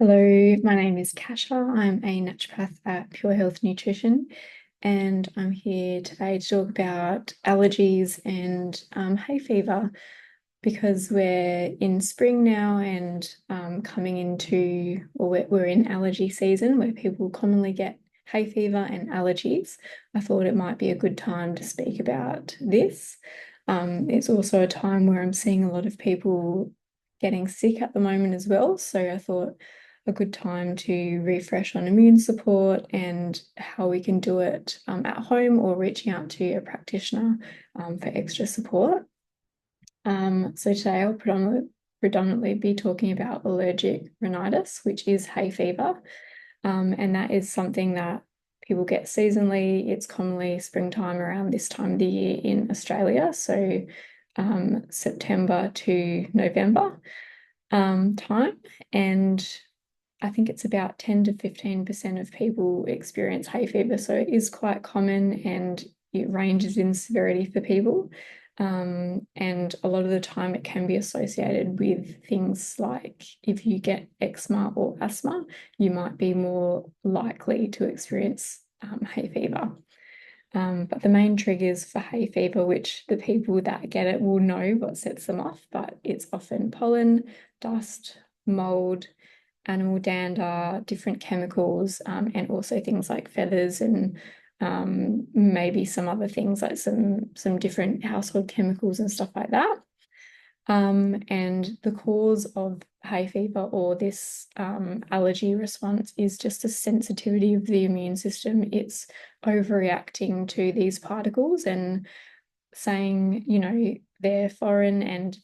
Hello, my name is Kasha. I'm a naturopath at Pure Health Nutrition, and I'm here today to talk about allergies and hay fever because we're in spring now and coming into, or we're in allergy season where people commonly get hay fever and allergies. I thought it might be a good time to speak about this. It's also a time where I'm seeing a lot of people getting sick at the moment as well. So I thought a good time to refresh on immune support and how we can do it at home or reaching out to a practitioner for extra support. So today I'll predominantly be talking about allergic rhinitis, which is hay fever. And that is something that people get seasonally. It's commonly springtime around this time of the year in Australia. So September to November time. And I think it's about 10 to 15% of people experience hay fever. So it is quite common and it ranges in severity for people. And a lot of the time it can be associated with things like if you get eczema or asthma, you might be more likely to experience hay fever. But the main triggers for hay fever, which the people that get it will know what sets them off, but it's often pollen, dust, mold, animal dander, different chemicals, and also things like feathers and maybe some other things like some different household chemicals and stuff like that. And the cause of hay fever or this allergy response is just a sensitivity of the immune system. It's overreacting to these particles and saying, they're foreign and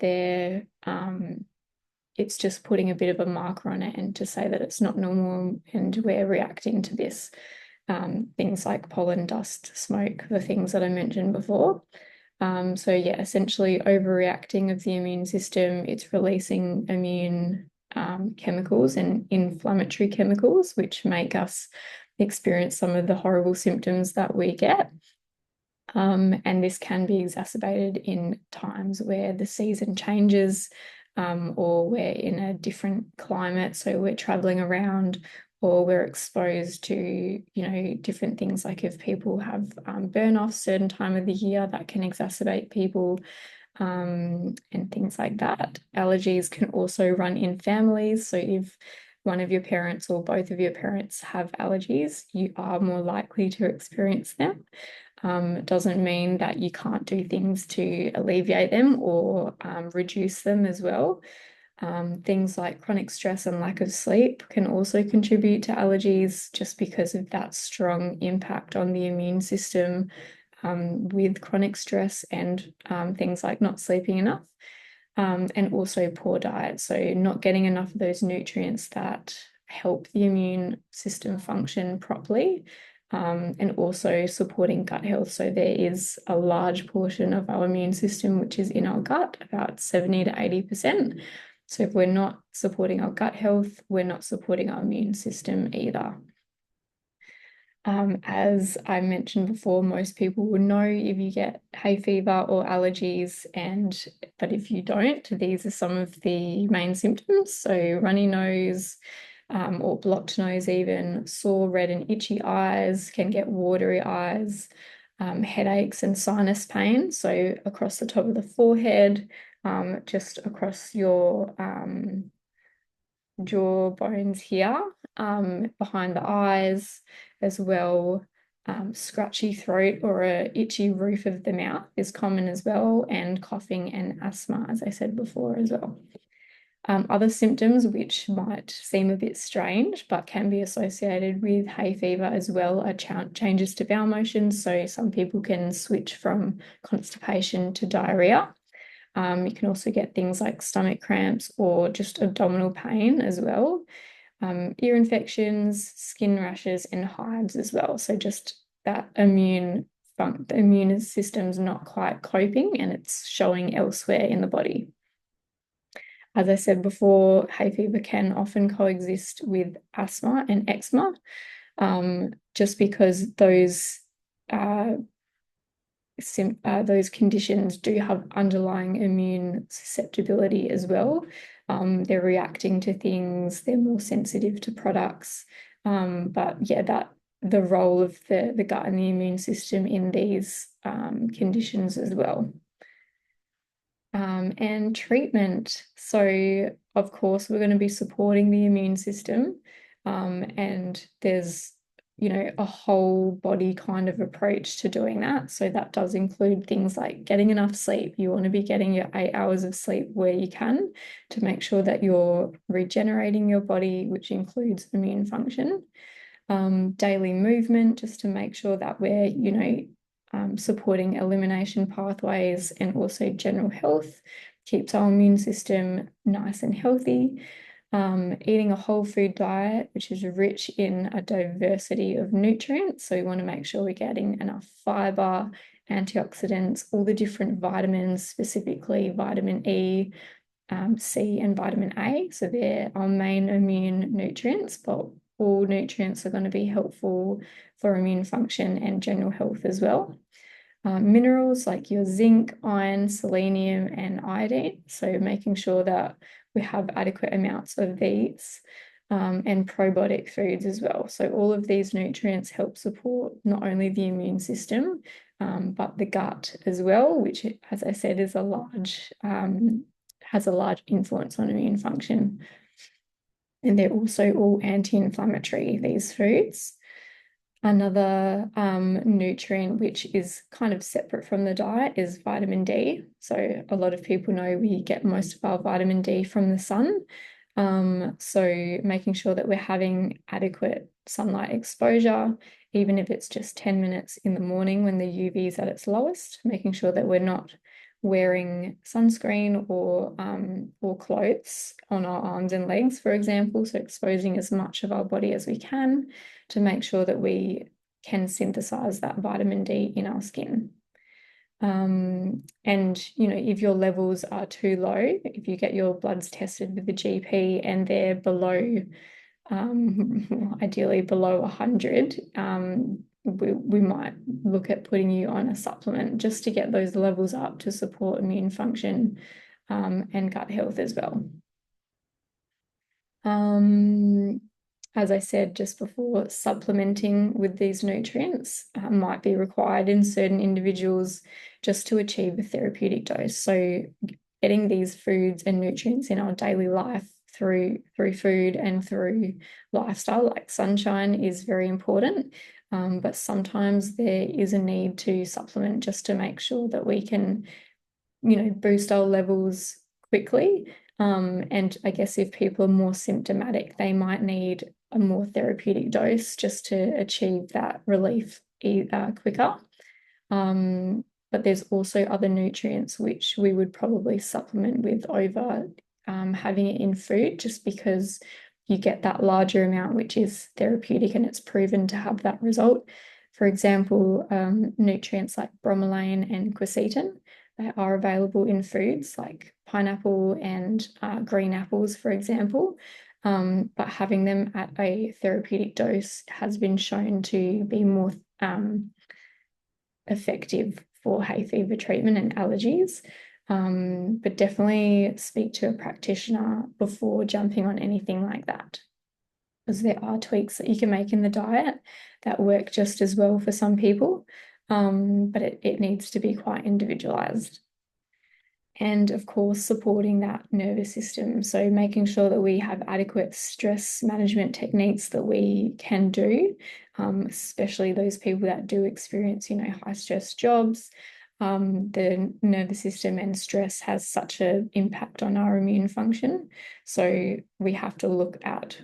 it's just putting a bit of a marker on it and to say that it's not normal and we're reacting to this. Things like pollen, dust, smoke, the things that I mentioned before. So yeah, essentially overreacting of the immune system, it's releasing immune chemicals and inflammatory chemicals, which make us experience some of the horrible symptoms that we get. And this can be exacerbated in times where the season changes, or we're in a different climate, so we're traveling around or we're exposed to, different things like if people have burn off certain time of the year, that can exacerbate people, and things like that. Allergies can also run in families. So if one of your parents or both of your parents have allergies, you are more likely to experience them. It doesn't mean that you can't do things to alleviate them or reduce them as well. Things like chronic stress and lack of sleep can also contribute to allergies just because of that strong impact on the immune system, with chronic stress and things like not sleeping enough, and also poor diet. So not getting enough of those nutrients that help the immune system function properly, and also supporting gut health. So there is a large portion of our immune system which is in our gut, about 70 to 80%. So if we're not supporting our gut health, we're not supporting our immune system either. As I mentioned before, most people will know if you get hay fever or allergies, but if you don't, these are some of the main symptoms. So runny nose, or blocked nose even, sore, red and itchy eyes, can get watery eyes, headaches and sinus pain. So across the top of the forehead, just across your jaw bones here, behind the eyes as well. Scratchy throat or a itchy roof of the mouth is common as well, and coughing and asthma, as I said before, as well. Other symptoms which might seem a bit strange but can be associated with hay fever as well are changes to bowel motion. So some people can switch from constipation to diarrhea. You can also get things like stomach cramps or just abdominal pain as well. Ear infections, skin rashes, and hives as well. So just that the immune system's not quite coping and it's showing elsewhere in the body. As I said before, hay fever can often coexist with asthma and eczema, just because those those conditions do have underlying immune susceptibility as well. They're reacting to things, they're more sensitive to products. But yeah, that the role of the gut and the immune system in these conditions as well. And treatment. So, of course, we're going to be supporting the immune system. And there's, a whole body kind of approach to doing that. So that does include things like getting enough sleep. You want to be getting your 8 hours of sleep where you can to make sure that you're regenerating your body, which includes immune function. Daily movement, just to make sure that we're, supporting elimination pathways and also general health, keeps our immune system nice and healthy. Eating a whole food diet, which is rich in a diversity of nutrients. So we want to make sure we're getting enough fiber, antioxidants, all the different vitamins, specifically vitamin E, C, and vitamin A. So they're our main immune nutrients, but all nutrients are going to be helpful for immune function and general health as well. Minerals like your zinc, iron, selenium, and iodine. So making sure that we have adequate amounts of these, and probiotic foods as well. So all of these nutrients help support not only the immune system, but the gut as well, which, as I said, is has a large influence on immune function. And they're also all anti-inflammatory, these foods. Another nutrient which is kind of separate from the diet is vitamin D. So a lot of people know we get most of our vitamin D from the sun. So making sure that we're having adequate sunlight exposure, even if it's just 10 minutes in the morning when the UV is at its lowest, making sure that we're not wearing sunscreen or clothes on our arms and legs, for example. So exposing as much of our body as we can to make sure that we can synthesize that vitamin D in our skin. And if your levels are too low, if you get your bloods tested with the GP and they're below, ideally below 100, we might look at putting you on a supplement just to get those levels up to support immune function, and gut health as well. As I said just before, supplementing with these nutrients might be required in certain individuals just to achieve a therapeutic dose. So getting these foods and nutrients in our daily life through food and through lifestyle, like sunshine, is very important. But sometimes there is a need to supplement just to make sure that we can, boost our levels quickly. And I guess if people are more symptomatic, they might need a more therapeutic dose just to achieve that relief quicker. But there's also other nutrients which we would probably supplement with over having it in food, just because you get that larger amount, which is therapeutic and it's proven to have that result. For example, nutrients like bromelain and quercetin, they are available in foods like pineapple and green apples, for example. But having them at a therapeutic dose has been shown to be more effective for hay fever treatment and allergies. But definitely speak to a practitioner before jumping on anything like that, because there are tweaks that you can make in the diet that work just as well for some people, but it needs to be quite individualized. And of course, supporting that nervous system. So making sure that we have adequate stress management techniques that we can do, especially those people that do experience, high stress jobs. The nervous system and stress has such an impact on our immune function. So we have to look at,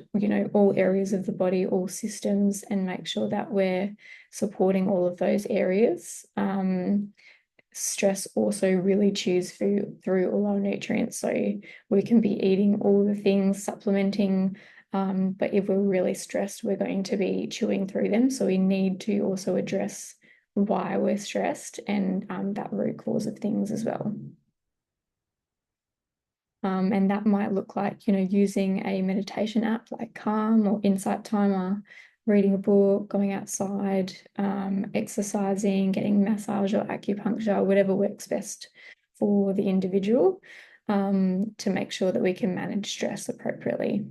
all areas of the body, all systems, and make sure that we're supporting all of those areas. Stress also really chews through all our nutrients. So we can be eating all the things, supplementing, but if we're really stressed, we're going to be chewing through them. So we need to also address why we're stressed and that root cause of things as well. And that might look like, using a meditation app like Calm or Insight Timer, reading a book, going outside, exercising, getting massage or acupuncture, whatever works best for the individual, to make sure that we can manage stress appropriately.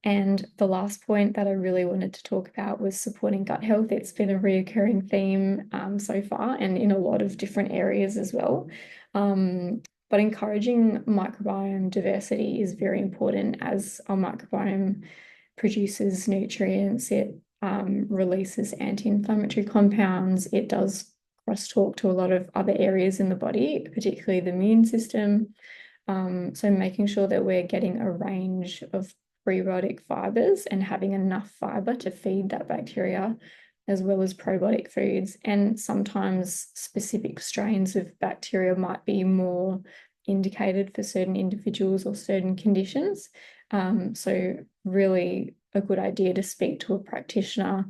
And the last point that I really wanted to talk about was supporting gut health. It's been a reoccurring theme so far and in a lot of different areas as well. But encouraging microbiome diversity is very important as our microbiome produces nutrients, it releases anti-inflammatory compounds, it does crosstalk to a lot of other areas in the body, particularly the immune system. So making sure that we're getting a range of prebiotic fibers and having enough fiber to feed that bacteria, as well as probiotic foods. And sometimes specific strains of bacteria might be more indicated for certain individuals or certain conditions. So really a good idea to speak to a practitioner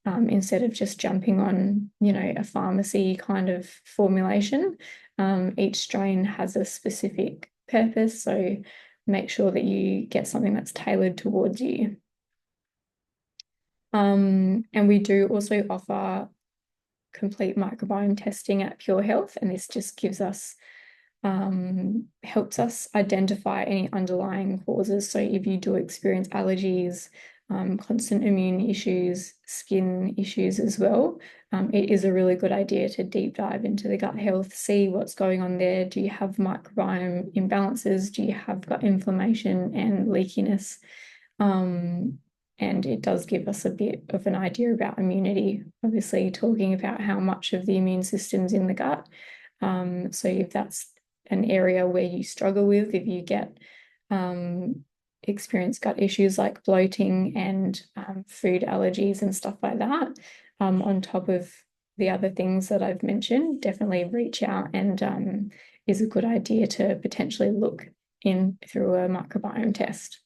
instead of just jumping on, a pharmacy kind of formulation. Each strain has a specific purpose, so make sure that you get something that's tailored towards you. And we do also offer complete microbiome testing at Pure Health, and this just gives us helps us identify any underlying causes. So if you do experience allergies, constant immune issues, skin issues as well, it is a really good idea to deep dive into the gut health, see what's going on there. Do you have microbiome imbalances? Do you have gut inflammation and leakiness? And it does give us a bit of an idea about immunity, obviously talking about how much of the immune system's in the gut. So if that's an area where you struggle with, if you get experience gut issues like bloating and food allergies and stuff like that, on top of the other things that I've mentioned, definitely reach out and is a good idea to potentially look in through a microbiome test.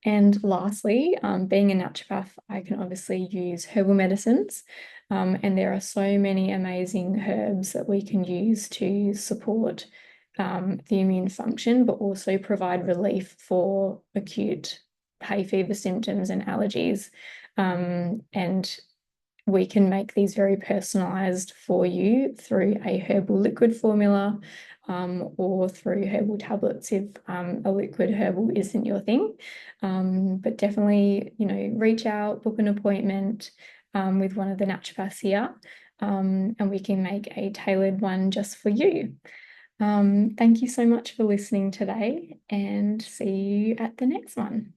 And lastly, being a naturopath, I can obviously use herbal medicines. And there are so many amazing herbs that we can use to support the immune function, but also provide relief for acute hay fever symptoms and allergies. And we can make these very personalized for you through a herbal liquid formula, or through herbal tablets if a liquid herbal isn't your thing. But definitely, reach out, book an appointment with one of the naturopaths here, and we can make a tailored one just for you. Thank you so much for listening today, and see you at the next one.